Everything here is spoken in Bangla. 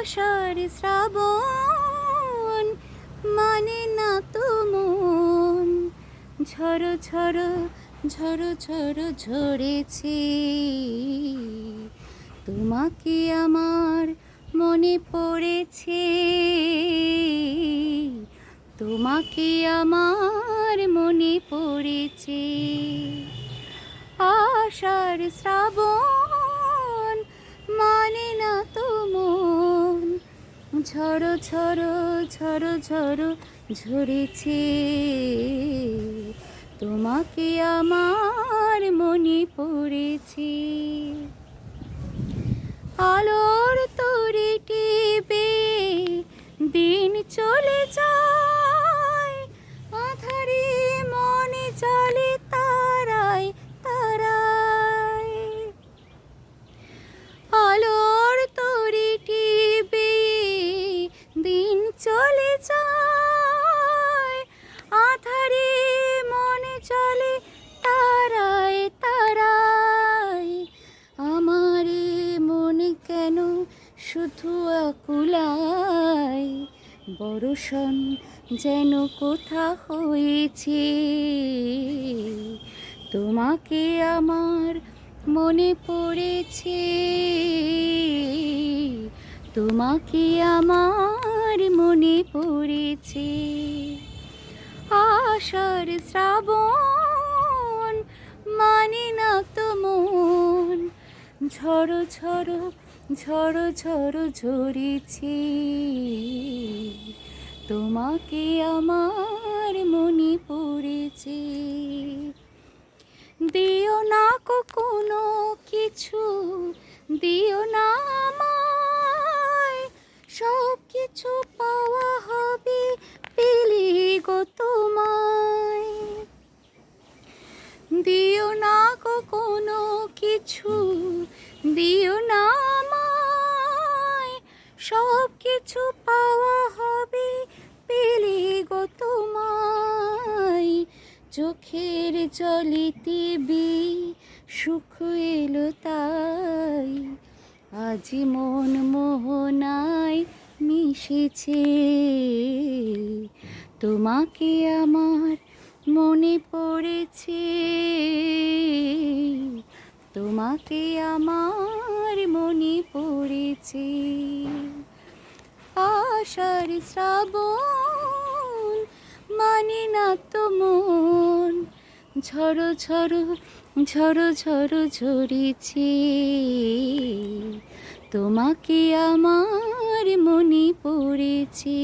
আষাঢ় শ্রাবণ মানে না তো মন, ঝড়ো ঝড়ো ঝড়ো ঝড়ো ঝরেছে, তোমাকে আমার মনে পড়েছে, তোমাকে আমার মনে পড়েছে। আষাঢ় শ্রাবণ মানে না তো মন, ঝড়ো ঝড়ো ঝড়ো ঝড়ো ঝরেছে, তোমাকে আমার মনে পড়েছে। আলোর তরি টিপে দিন চলে যায়, আঁধারে মনে চলে তারায় তারায়। আলোর তরি টিপে দিন চলে যায়, আঁধারে মনে চলে তারায় তারায়। আমার মনে কেন শুধু আকুলায়, বর্ষণ যেন কোথা হয়েছে, তোমাকে আমার মনে পড়েছে, তোমাকে আমার মনে পড়েছে। আষাঢ় শ্রাবণ মানে না তো মন, ঝড়ো ঝড়ো ঝড়ো ঝড়ো ঝরেছে, তোমাকে আমার মনে পড়েছে। দিও না কখনো কিছু, দিও না আমায়, সব কিছু পাওয়া হবে পেলে গো তোমায়। দিও না কখনো কিছু, দিও না আমায়, সব কিছু পাওয়া হবে পেলে গো তোমায়। চোখের জলেতে সুখ এলো তাই, আজি মন মোহনায় মিশেছে, তোমাকে আমার মনে পড়েছে, তোমাকে আমার মনে পড়েছে। আষাঢ় শ্রাবণ মানে না তো মন, ঝড়ো ঝড়ো ঝড়ো ঝড়ো ঝরেছে, তোমাকে আমার মনে পড়েছে।